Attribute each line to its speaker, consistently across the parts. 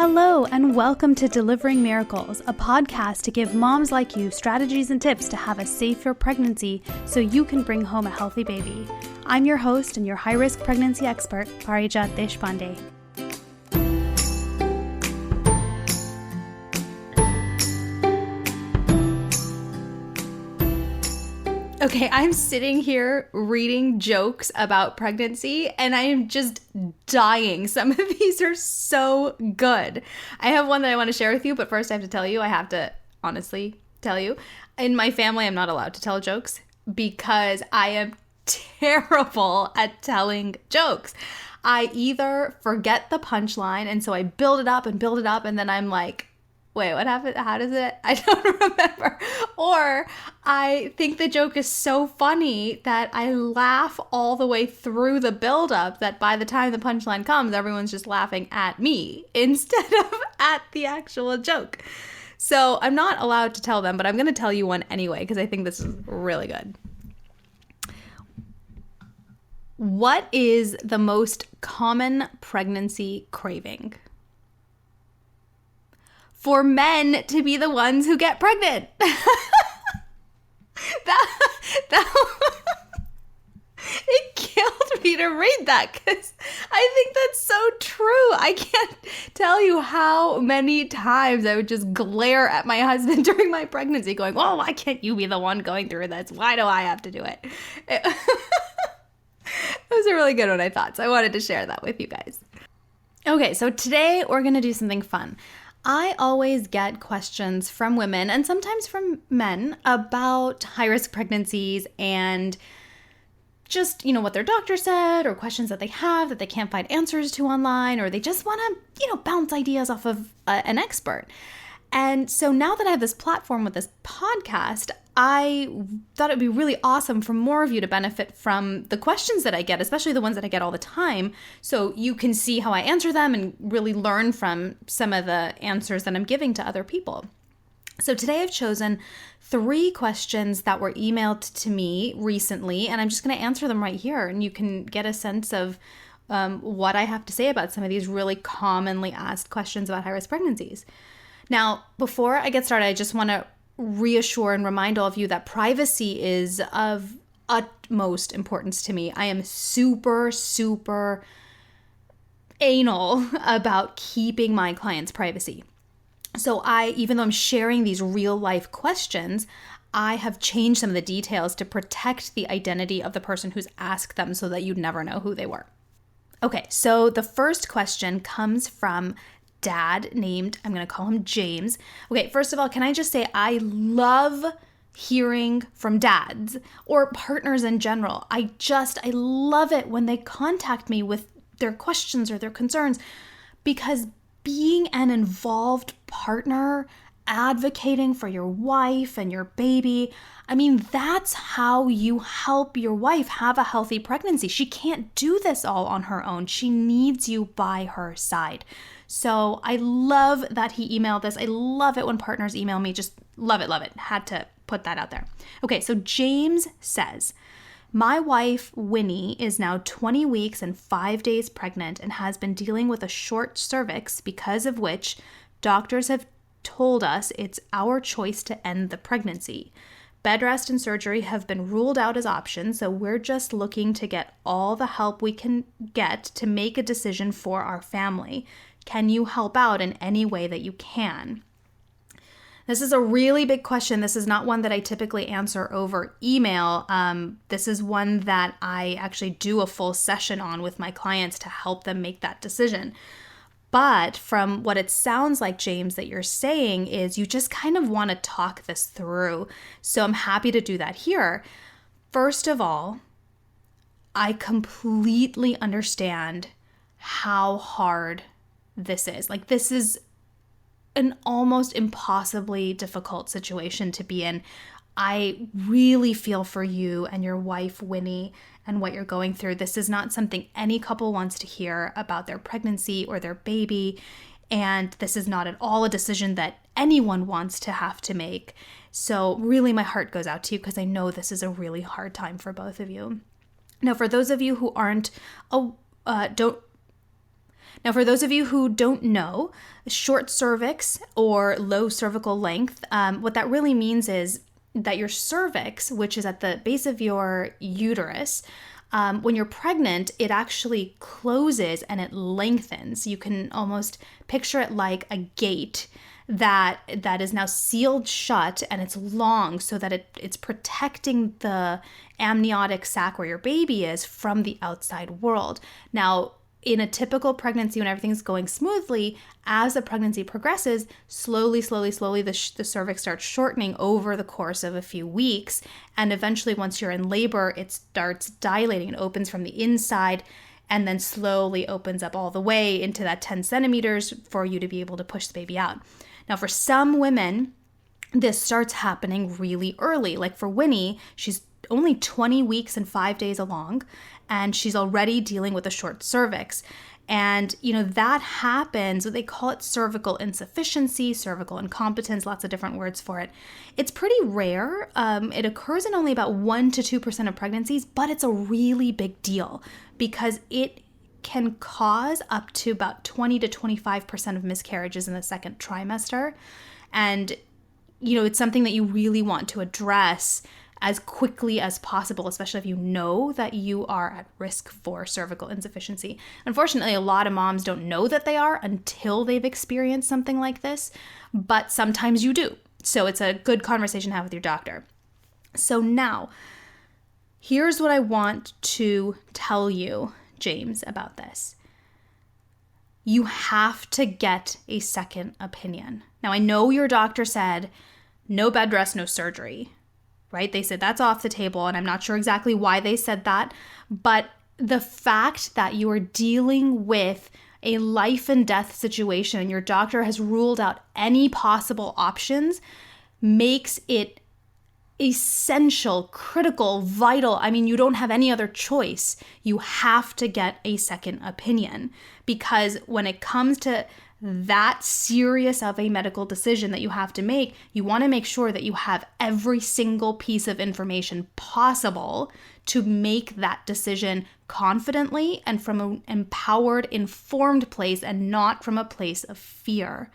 Speaker 1: Hello and welcome to Delivering Miracles, a podcast to give moms like you strategies and tips to have a safer pregnancy so you can bring home a healthy baby. I'm your host and your high-risk pregnancy expert, Parijat Deshpande. Okay, I'm sitting here reading jokes about pregnancy and I am just dying. Some of these are so good. I have one that I want to share with you, but first I have to honestly tell you. In my family, I'm not allowed to tell jokes because I am terrible at telling jokes. I either forget the punchline and so I build it up and then I'm like, wait, what happened? How does it? I don't remember. Or I think the joke is so funny that I laugh all the way through the buildup that by the time the punchline comes, everyone's just laughing at me instead of at the actual joke. So I'm not allowed to tell them, but I'm going to tell you one anyway because I think this is really good. What is the most common pregnancy craving? For men to be the ones who get pregnant. It killed me to read that because I think that's so true. I can't tell you how many times I would just glare at my husband during my pregnancy going, well, why can't you be the one going through this? Why do I have to do it? It was a really good one, I thought. So I wanted to share that with you guys. Okay, so today we're going to do something fun. I always get questions from women and sometimes from men about high-risk pregnancies and just, what their doctor said or questions that they have that they can't find answers to online or they just want to, bounce ideas off of an expert. And so now that I have this platform with this podcast, I thought it would be really awesome for more of you to benefit from the questions that I get, especially the ones that I get all the time, so you can see how I answer them and really learn from some of the answers that I'm giving to other people. So today I've chosen 3 questions that were emailed to me recently, and I'm just going to answer them right here, and you can get a sense of what I have to say about some of these really commonly asked questions about high-risk pregnancies. Now, before I get started, I just want to reassure and remind all of you that privacy is of utmost importance to me. I am super, super anal about keeping my clients' privacy. So even though I'm sharing these real life questions, I have changed some of the details to protect the identity of the person who's asked them so that you'd never know who they were. Okay, so the first question comes from dad named, I'm going to call him James. Okay, first of all, can I just say I love hearing from dads or partners in general. I love it when they contact me with their questions or their concerns because being an involved partner, advocating for your wife and your baby, that's how you help your wife have a healthy pregnancy. She can't do this all on her own. She needs you by her side. So I love that he emailed this. I love it when partners email me. Just love it, love it. Had to put that out there. Okay, so James says, my wife, Winnie, is now 20 weeks and 5 days pregnant and has been dealing with a short cervix, because of which doctors have told us it's our choice to end the pregnancy. Bed rest and surgery have been ruled out as options, so we're just looking to get all the help we can get to make a decision for our family. Can you help out in any way that you can? This is a really big question. This is not one that I typically answer over email. This is one that I actually do a full session on with my clients to help them make that decision. But from what it sounds like, James, that you're saying is you just kind of want to talk this through. So I'm happy to do that here. First of all, I completely understand how hard this is. This is an almost impossibly difficult situation to be in. I really feel for you and your wife, Winnie, and what you're going through. This is not something any couple wants to hear about their pregnancy or their baby. And this is not at all a decision that anyone wants to have to make. So really my heart goes out to you because I know this is a really hard time for both of you. Now, for those of you who Now, for those of you who don't know, short cervix or low cervical length, what that really means is that your cervix, which is at the base of your uterus, when you're pregnant, it actually closes and it lengthens. You can almost picture it like a gate that is now sealed shut, and it's long so that it's protecting the amniotic sac where your baby is from the outside world. Now, in a typical pregnancy, when everything's going smoothly, as the pregnancy progresses, slowly, the cervix starts shortening over the course of a few weeks. And eventually, once you're in labor, it starts dilating. It opens from the inside and then slowly opens up all the way into that 10 centimeters for you to be able to push the baby out. Now, for some women, this starts happening really early. Like for Winnie, she's only 20 weeks and 5 days along, and she's already dealing with a short cervix. And, that happens, they call it cervical insufficiency, cervical incompetence, lots of different words for it. It's pretty rare. It occurs in only about 1 to 2% of pregnancies, but it's a really big deal because it can cause up to about 20 to 25% of miscarriages in the second trimester. And, it's something that you really want to address as quickly as possible, especially if you know that you are at risk for cervical insufficiency. Unfortunately, a lot of moms don't know that they are until they've experienced something like this, but sometimes you do. So it's a good conversation to have with your doctor. So now, here's what I want to tell you, James, about this. You have to get a second opinion. Now, I know your doctor said no bed rest, no surgery, right? They said that's off the table, and I'm not sure exactly why they said that, but the fact that you are dealing with a life and death situation and your doctor has ruled out any possible options makes it essential, critical, vital. I mean, you don't have any other choice. You have to get a second opinion, because when it comes to that serious of a medical decision that you have to make, you want to make sure that you have every single piece of information possible to make that decision confidently and from an empowered, informed place and not from a place of fear.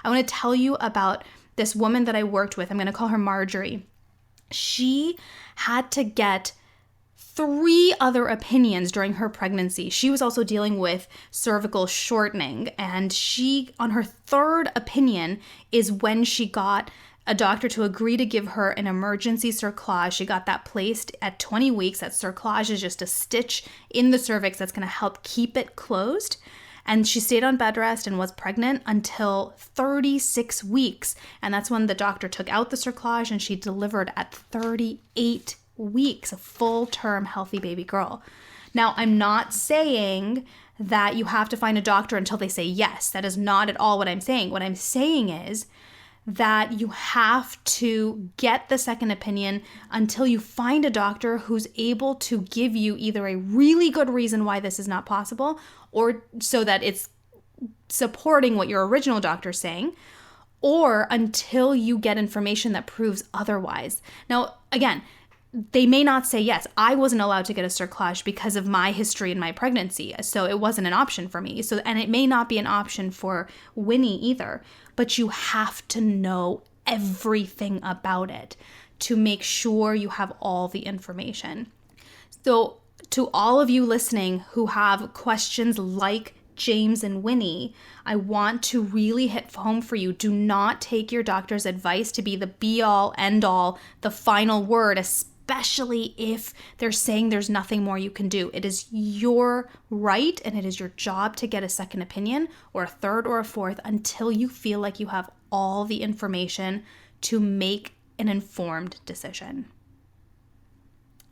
Speaker 1: I want to tell you about this woman that I worked with. I'm going to call her Marjorie. She had to get 3 other opinions during her pregnancy. She was also dealing with cervical shortening, and she, on her 3rd opinion, is when she got a doctor to agree to give her an emergency cerclage. She got that placed at 20 weeks. That cerclage is just a stitch in the cervix that's going to help keep it closed. And she stayed on bed rest and was pregnant until 36 weeks. And that's when the doctor took out the cerclage, and she delivered at 38 weeks, a full-term healthy baby girl. Now, I'm not saying that you have to find a doctor until they say yes. That is not at all what I'm saying. What I'm saying is that you have to get the second opinion until you find a doctor who's able to give you either a really good reason why this is not possible, or so that it's supporting what your original doctor's saying, or until you get information that proves otherwise. Now, again, they may not say yes. I wasn't allowed to get a cerclage because of my history in my pregnancy, so it wasn't an option for me. And it may not be an option for Winnie either, but you have to know everything about it to make sure you have all the information. So to all of you listening who have questions like James and Winnie, I want to really hit home for you. Do not take your doctor's advice to be the be-all, end-all, the final word, especially if they're saying there's nothing more you can do. It is your right and it is your job to get a second opinion or a third or a fourth until you feel like you have all the information to make an informed decision.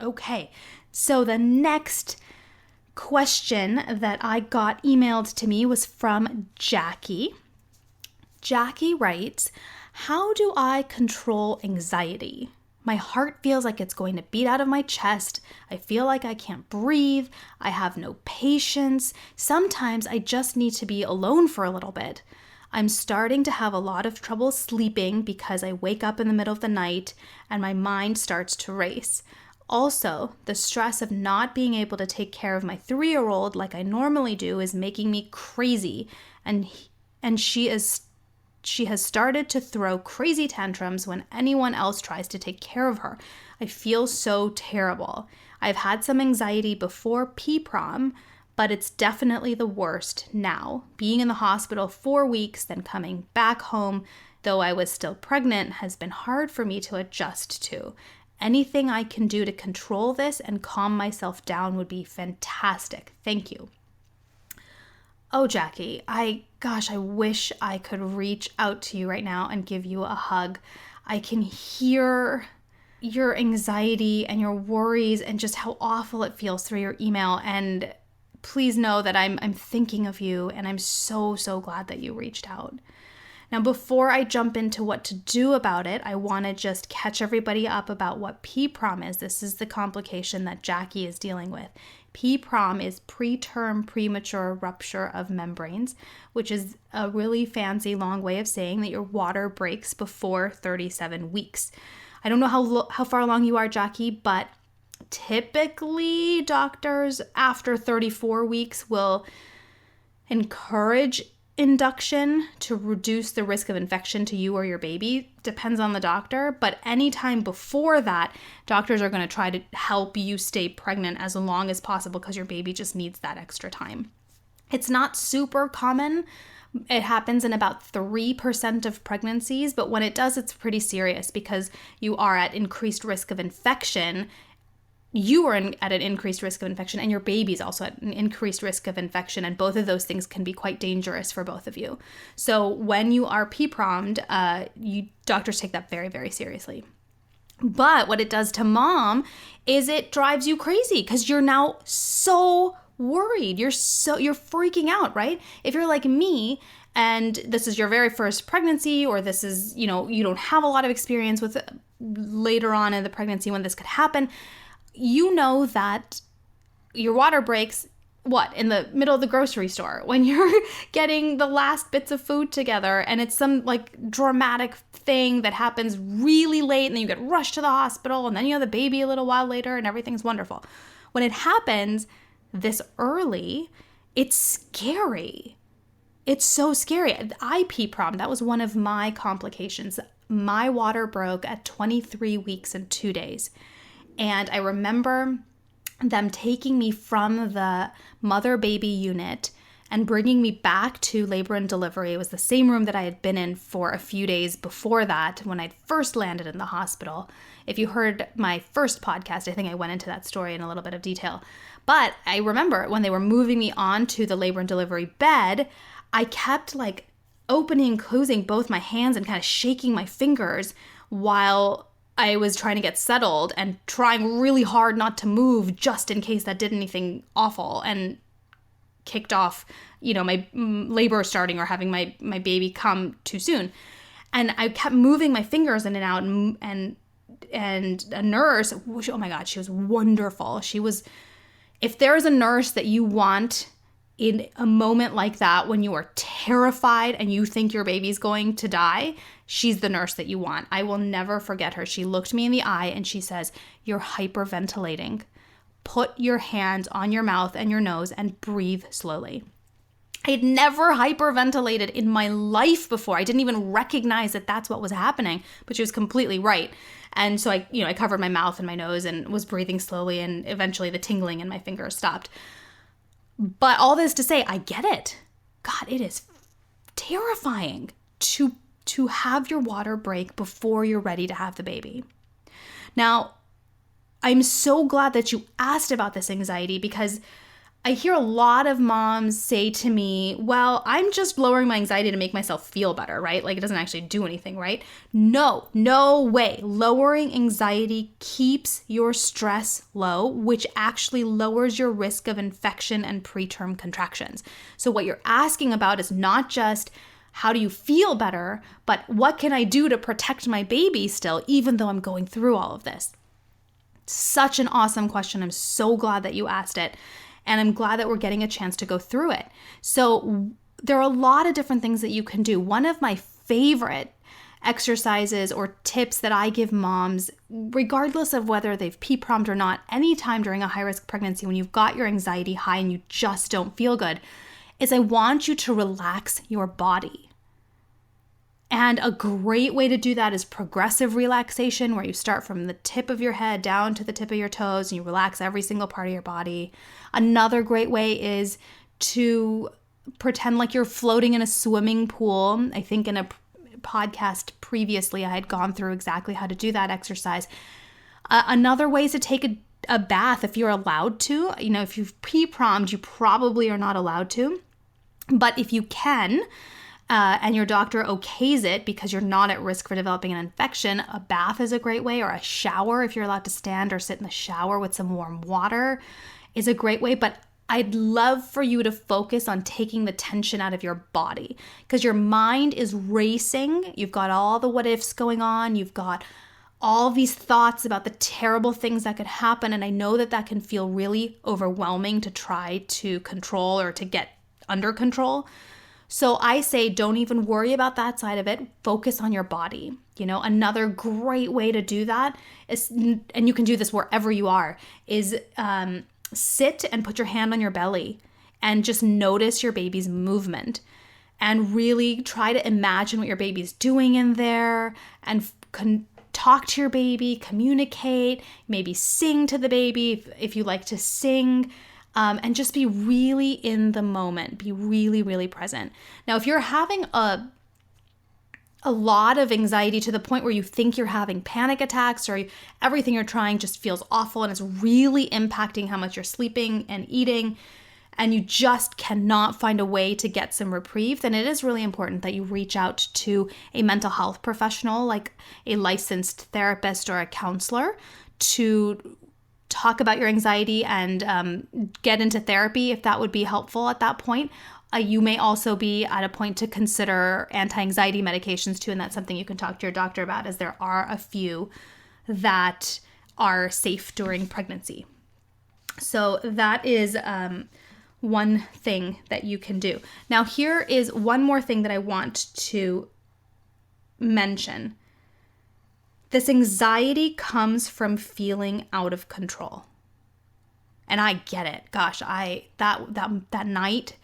Speaker 1: Okay, so the next question that I got emailed to me was from Jackie. Jackie writes, "How do I control anxiety? My heart feels like it's going to beat out of my chest. I feel like I can't breathe. I have no patience. Sometimes I just need to be alone for a little bit. I'm starting to have a lot of trouble sleeping because I wake up in the middle of the night and my mind starts to race. Also, the stress of not being able to take care of my 3-year-old like I normally do is making me crazy, and she has started to throw crazy tantrums when anyone else tries to take care of her. I feel so terrible. I've had some anxiety before P-prom, but it's definitely the worst now. Being in the hospital 4 weeks, then coming back home, though I was still pregnant, has been hard for me to adjust to. Anything I can do to control this and calm myself down would be fantastic. Thank you. Oh, Jackie, I wish I could reach out to you right now and give you a hug. I can hear your anxiety and your worries and just how awful it feels through your email. And please know that I'm thinking of you, and I'm so, so glad that you reached out. Now, before I jump into what to do about it, I want to just catch everybody up about what PPROM is. This is the complication that Jackie is dealing with. PPROM is preterm premature rupture of membranes, which is a really fancy long way of saying that your water breaks before 37 weeks. I don't know how far along you are, Jackie, but typically doctors after 34 weeks will encourage induction to reduce the risk of infection to you or your baby. Depends on the doctor, but anytime before that, doctors are going to try to help you stay pregnant as long as possible because your baby just needs that extra time. It's not super common. It happens in about 3% of pregnancies, but when it does, it's pretty serious because you are at increased risk of infection. You are at an increased risk of infection, and your baby's also at an increased risk of infection, and both of those things can be quite dangerous for both of you. So when you are PPROM'd, doctors take that very, very seriously. But what it does to mom is it drives you crazy because you're now so worried. You're freaking out, right? If you're like me and this is your very first pregnancy, or this is, you don't have a lot of experience with later on in the pregnancy when this could happen, you know that your water breaks, in the middle of the grocery store when you're getting the last bits of food together, and it's some dramatic thing that happens really late, and then you get rushed to the hospital, and then you have the baby a little while later, and everything's wonderful. When it happens this early, it's scary. It's so scary. I PPROM, that was one of my complications. My water broke at 23 weeks and 2 days. And I remember them taking me from the mother-baby unit and bringing me back to labor and delivery. It was the same room that I had been in for a few days before that when I'd first landed in the hospital. If you heard my first podcast, I think I went into that story in a little bit of detail. But I remember when they were moving me onto the labor and delivery bed, I kept opening and closing both my hands and kind of shaking my fingers while I was trying to get settled and trying really hard not to move just in case that did anything awful and kicked off, my labor starting or having my baby come too soon. And I kept moving my fingers in and out, and a nurse, oh my God, she was wonderful. She was, if there is a nurse that you want in a moment like that when you are terrified and you think your baby's going to die, she's the nurse that you want. I will never forget her. She looked me in the eye and she says, "You're hyperventilating. Put your hands on your mouth and your nose and breathe slowly." I had never hyperventilated in my life before. I didn't even recognize that that's what was happening, but she was completely right. And so I covered my mouth and my nose and was breathing slowly, and eventually the tingling in my fingers stopped. But all this to say, I get it. God, it is terrifying to have your water break before you're ready to have the baby. Now, I'm so glad that you asked about this anxiety, because I hear a lot of moms say to me, well, I'm just lowering my anxiety to make myself feel better, right? It doesn't actually do anything, right? No way. Lowering anxiety keeps your stress low, which actually lowers your risk of infection and preterm contractions. So what you're asking about is not just how do you feel better, but what can I do to protect my baby still, even though I'm going through all of this? Such an awesome question. I'm so glad that you asked it. And I'm glad that we're getting a chance to go through it. So there are a lot of different things that you can do. One of my favorite exercises or tips that I give moms, regardless of whether they've PPROM'd or not, anytime during a high-risk pregnancy when you've got your anxiety high and you just don't feel good, is I want you to relax your body. And a great way to do that is progressive relaxation, where you start from the tip of your head down to the tip of your toes and you relax every single part of your body. Another great way is to pretend like you're floating in a swimming pool. I think in a podcast previously, I had gone through exactly how to do that exercise. Another way is to take a bath if you're allowed to. If you've PPROM'd, you probably are not allowed to. But if you can, and your doctor okays it because you're not at risk for developing an infection, a bath is a great way, or a shower if you're allowed to stand or sit in the shower with some warm water is a great way. But I'd love for you to focus on taking the tension out of your body, because your mind is racing. You've got all the what ifs going on. You've got all these thoughts about the terrible things that could happen. And I know that can feel really overwhelming to try to control or to get under control. So I say, don't even worry about that side of it. Focus on your body. Another great way to do that is, and you can do this wherever you are, is sit and put your hand on your belly and just notice your baby's movement and really try to imagine what your baby's doing in there and talk to your baby, communicate, maybe sing to the baby if you like to sing. And just be really in the moment. Be really, really present. Now, if you're having a lot of anxiety to the point where you think you're having panic attacks, or everything you're trying just feels awful and it's really impacting how much you're sleeping and eating, and you just cannot find a way to get some reprieve, then it is really important that you reach out to a mental health professional, like a licensed therapist or a counselor, to talk about your anxiety and get into therapy if that would be helpful at that point. You may also be at a point to consider anti-anxiety medications too, and that's something you can talk to your doctor about, as there are a few that are safe during pregnancy. So that is one thing that you can do. Now, here is one more thing that I want to mention. This anxiety comes from feeling out of control. And I get it. Gosh, that night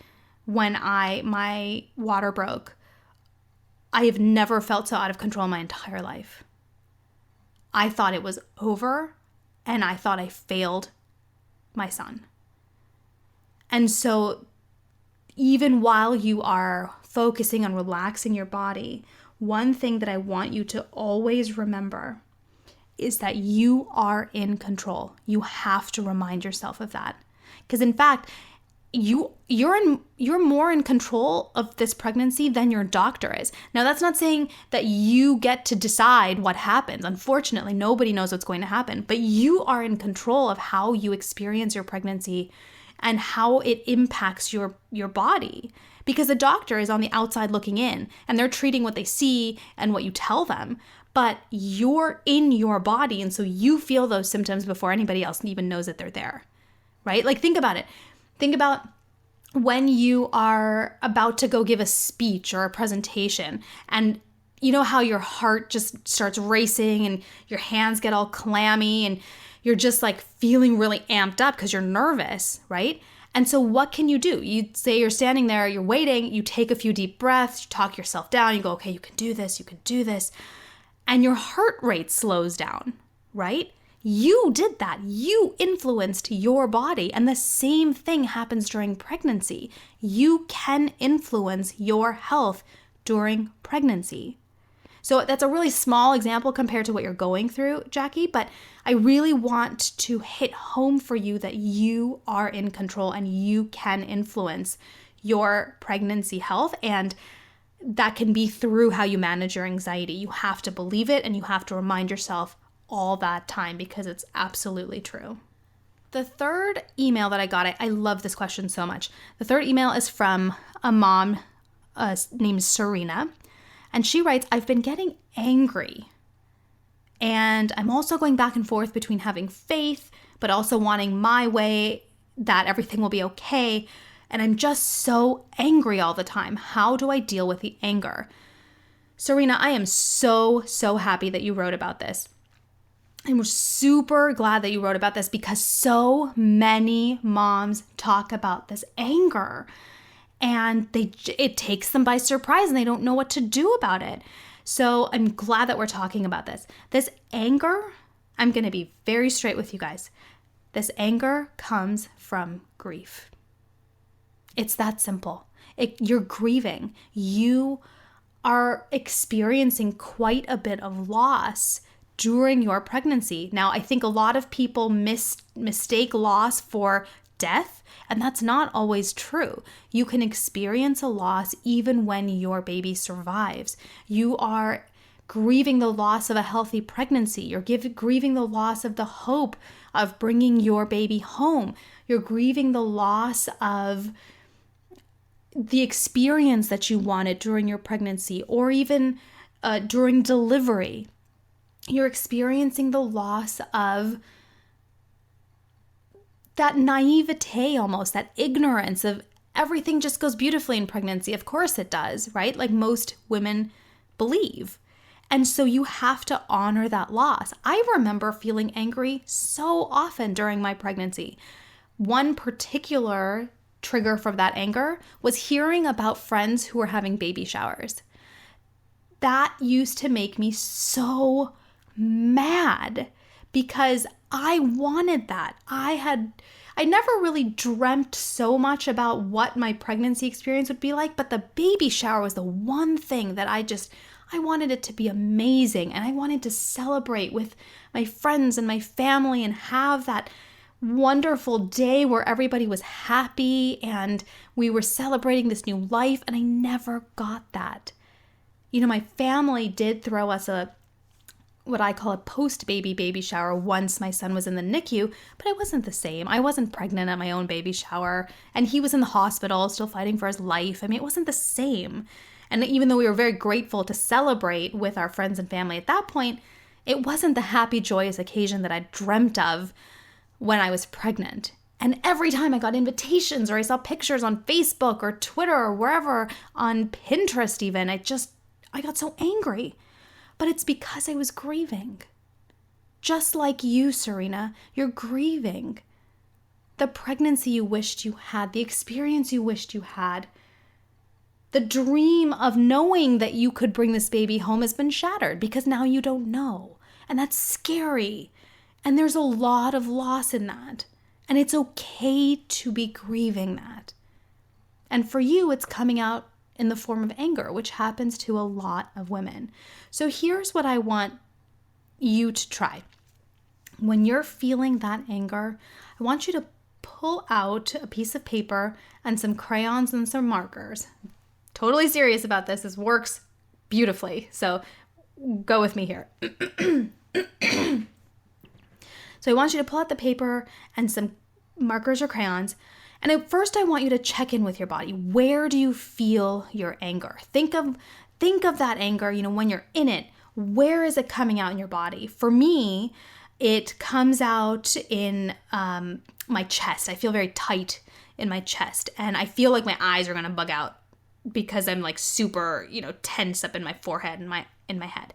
Speaker 1: when my water broke, I have never felt so out of control in my entire life. I thought it was over, and I thought I failed my son. And so even while you are focusing on relaxing your body, one thing that I want you to always remember is that you are in control. You have to remind yourself of that. Because in fact, you're more in control of this pregnancy than your doctor is. Now, that's not saying that you get to decide what happens. Unfortunately, nobody knows what's going to happen, but you are in control of how you experience your pregnancy and how it impacts your body. Because the doctor is on the outside looking in, and they're treating what they see and what you tell them. But you're in your body, and so you feel those symptoms before anybody else even knows that they're there, right? Like, think about it. Think about when you are about to go give a speech or a presentation, and you know how your heart just starts racing and your hands get all clammy and you're just like feeling really amped up because you're nervous, right? And so what can you do? You say you're standing there, you're waiting, you take a few deep breaths, you talk yourself down, you go, okay, you can do this, and your heart rate slows down, right? You did that. You influenced your body, and the same thing happens during pregnancy. You can influence your health during pregnancy. So that's a really small example compared to what you're going through, Jackie, but I really want to hit home for you that you are in control and you can influence your pregnancy health, and that can be through how you manage your anxiety. You have to believe it, and you have to remind yourself all that time, because it's absolutely true. The third email that I got, I love this question so much. The third email is from a mom named Serena. And she writes, I've been getting angry. And I'm also going back and forth between having faith, but also wanting my way, that everything will be okay. And I'm just so angry all the time. How do I deal with the anger? Serena, I am so, so happy that you wrote about this. And we're super glad that you wrote about this because so many moms talk about this anger and it takes them by surprise and they don't know what to do about it. So I'm glad that we're talking about this. This anger, I'm going to be very straight with you guys. This anger comes from grief. It's that simple. You're grieving. You are experiencing quite a bit of loss during your pregnancy. Now, I think a lot of people mistake loss for death, and that's not always true. You can experience a loss even when your baby survives. You are grieving the loss of a healthy pregnancy. You're grieving the loss of the hope of bringing your baby home. You're grieving the loss of the experience that you wanted during your pregnancy or even during delivery. You're experiencing the loss of that naivete almost, that ignorance of everything just goes beautifully in pregnancy. Of course it does, right? Like most women believe. And so you have to honor that loss. I remember feeling angry so often during my pregnancy. One particular trigger for that anger was hearing about friends who were having baby showers. That used to make me so mad because I wanted that. I never really dreamt so much about what my pregnancy experience would be like, but the baby shower was the one thing that I wanted it to be amazing, and I wanted to celebrate with my friends and my family and have that wonderful day where everybody was happy and we were celebrating this new life, and I never got that. You know, my family did throw us what I call a post-baby baby shower once my son was in the NICU, but it wasn't the same. I wasn't pregnant at my own baby shower, and he was in the hospital still fighting for his life. I mean, it wasn't the same. And even though we were very grateful to celebrate with our friends and family at that point, it wasn't the happy, joyous occasion that I dreamt of when I was pregnant. And every time I got invitations or I saw pictures on Facebook or Twitter or wherever, on Pinterest even, I got so angry. But it's because I was grieving. Just like you, Serena, you're grieving the pregnancy you wished you had, the experience you wished you had. The dream of knowing that you could bring this baby home has been shattered because now you don't know. And that's scary. And there's a lot of loss in that. And it's okay to be grieving that. And for you, it's coming out in the form of anger, which happens to a lot of women. So here's what I want you to try. When you're feeling that anger, I want you to pull out a piece of paper and some crayons and some markers. Totally serious about this. This works beautifully. So go with me here. So I want you to pull out the paper and some markers or crayons. And at first I want you to check in with your body. Where do you feel your anger? Think of that anger, when you're in it, where is it coming out in your body? For me, it comes out in my chest. I feel very tight in my chest, and I feel like my eyes are going to bug out because I'm like super, tense up in my forehead and in my head.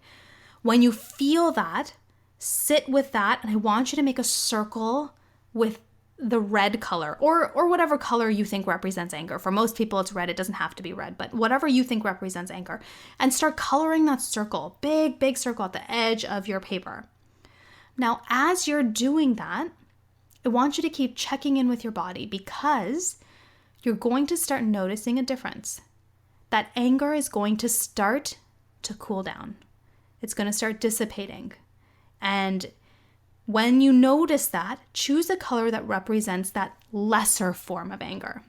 Speaker 1: When you feel that, sit with that, and I want you to make a circle with the red color or whatever color you think represents anger. For most people, it's red. It doesn't have to be red, but whatever you think represents anger. And start coloring that circle, big, big circle at the edge of your paper. Now, as you're doing that, I want you to keep checking in with your body because you're going to start noticing a difference. That anger is going to start to cool down. It's going to start dissipating. And when you notice that, choose a color that represents that lesser form of anger.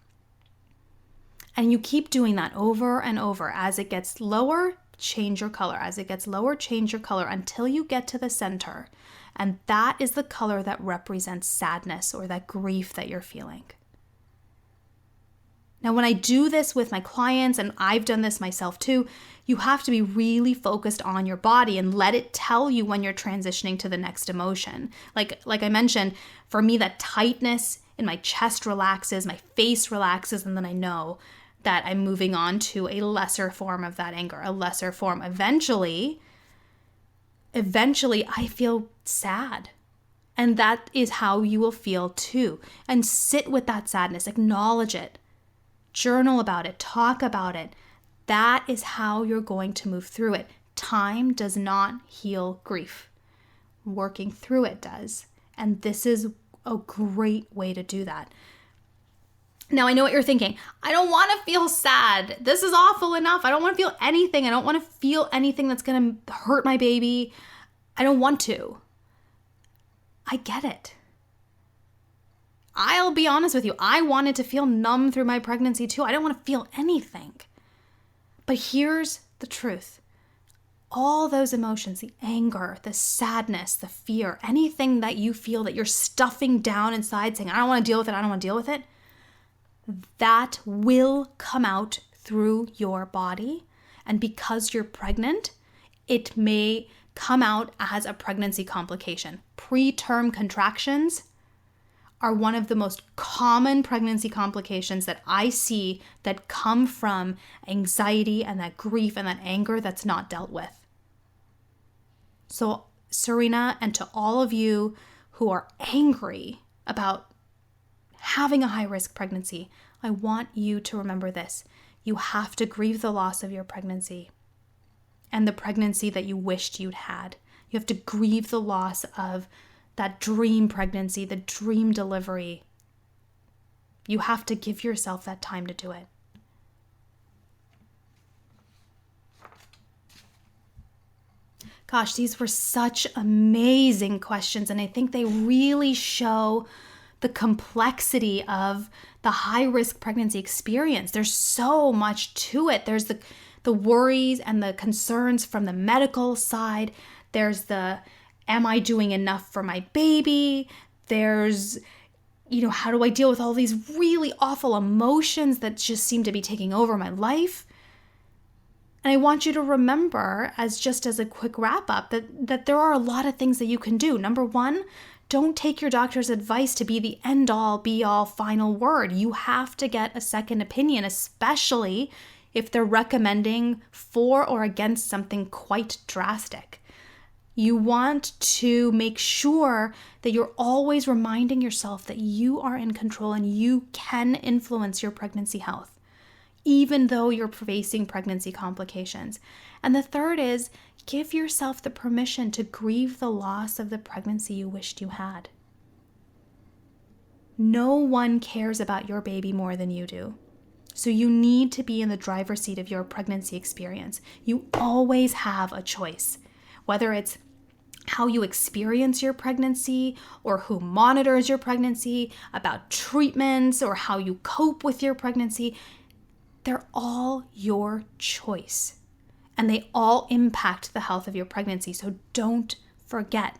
Speaker 1: And you keep doing that over and over. As it gets lower, change your color. As it gets lower, change your color until you get to the center. And that is the color that represents sadness or that grief that you're feeling. Now, when I do this with my clients, and I've done this myself too, you have to be really focused on your body and let it tell you when you're transitioning to the next emotion. Like I mentioned, for me, that tightness in my chest relaxes, my face relaxes, and then I know that I'm moving on to a lesser form of that anger, a lesser form. Eventually, I feel sad. And that is how you will feel too. And sit with that sadness, acknowledge it, journal about it, talk about it. That is how you're going to move through it. Time does not heal grief. Working through it does. And this is a great way to do that. Now, I know what you're thinking. I don't want to feel sad. This is awful enough. I don't want to feel anything. I don't want to feel anything that's going to hurt my baby. I don't want to. I get it. I'll be honest with you. I wanted to feel numb through my pregnancy too. I don't want to feel anything. But here's the truth. All those emotions, the anger, the sadness, the fear, anything that you feel that you're stuffing down inside saying, I don't want to deal with it, I don't want to deal with it, that will come out through your body. And because you're pregnant, it may come out as a pregnancy complication. Preterm contractions are one of the most common pregnancy complications that I see that come from anxiety and that grief and that anger that's not dealt with. So, Serena, and to all of you who are angry about having a high-risk pregnancy, I want you to remember this. You have to grieve the loss of your pregnancy and the pregnancy that you wished you'd had. You have to grieve the loss of that dream pregnancy, the dream delivery. You have to give yourself that time to do it. Gosh, these were such amazing questions, and I think they really show the complexity of the high-risk pregnancy experience. There's so much to it. There's the worries and the concerns from the medical side. There's the, am I doing enough for my baby? There's, how do I deal with all these really awful emotions that just seem to be taking over my life? And I want you to remember, as a quick wrap up, that there are a lot of things that you can do. Number one, don't take your doctor's advice to be the end all, be all, final word. You have to get a second opinion, especially if they're recommending for or against something quite drastic. You want to make sure that you're always reminding yourself that you are in control and you can influence your pregnancy health, even though you're facing pregnancy complications. And the third is, give yourself the permission to grieve the loss of the pregnancy you wished you had. No one cares about your baby more than you do. So you need to be in the driver's seat of your pregnancy experience. You always have a choice, whether it's how you experience your pregnancy or who monitors your pregnancy, about treatments or how you cope with your pregnancy. They're all your choice, and they all impact the health of your pregnancy. So don't forget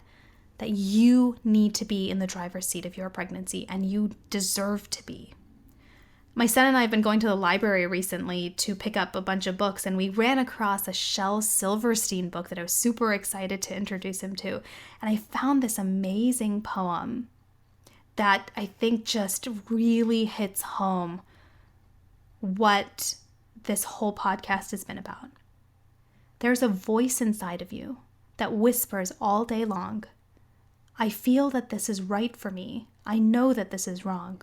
Speaker 1: that you need to be in the driver's seat of your pregnancy, and you deserve to be. My son and I have been going to the library recently to pick up a bunch of books, and we ran across a Shel Silverstein book that I was super excited to introduce him to. And I found this amazing poem that I think just really hits home what this whole podcast has been about. There's a voice inside of you that whispers all day long, I feel that this is right for me. I know that this is wrong.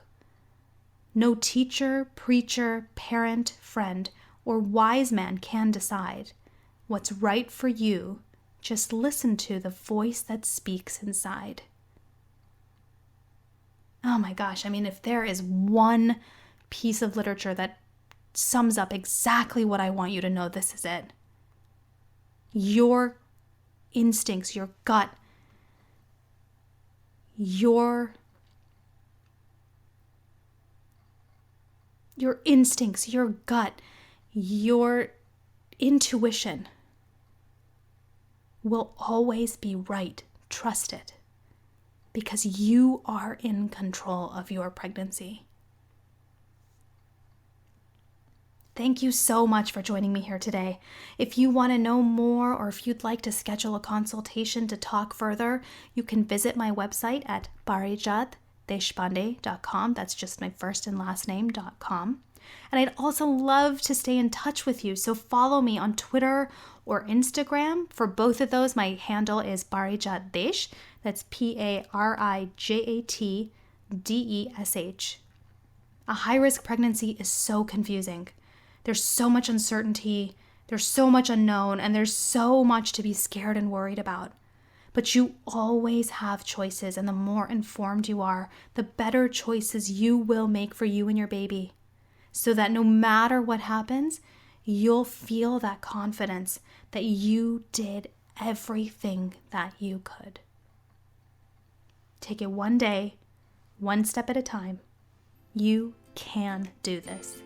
Speaker 1: No teacher, preacher, parent, friend, or wise man can decide what's right for you. Just listen to the voice that speaks inside. Oh my gosh, if there is one piece of literature that sums up exactly what I want you to know, this is it. Your instincts, your gut, your instincts, your gut, your intuition will always be right. Trust it, because you are in control of your pregnancy. Thank you so much for joining me here today. If you want to know more, or if you'd like to schedule a consultation to talk further, you can visit my website at parijatdeshpande.com. That's just my first and last name.com. And I'd also love to stay in touch with you. So follow me on Twitter or Instagram. For both of those, my handle is Parijat Desh. That's Parijatdesh. A high-risk pregnancy is so confusing. There's so much uncertainty, there's so much unknown, and there's so much to be scared and worried about. But you always have choices, and the more informed you are, the better choices you will make for you and your baby. So that no matter what happens, you'll feel that confidence that you did everything that you could. Take it one day, one step at a time. You can do this.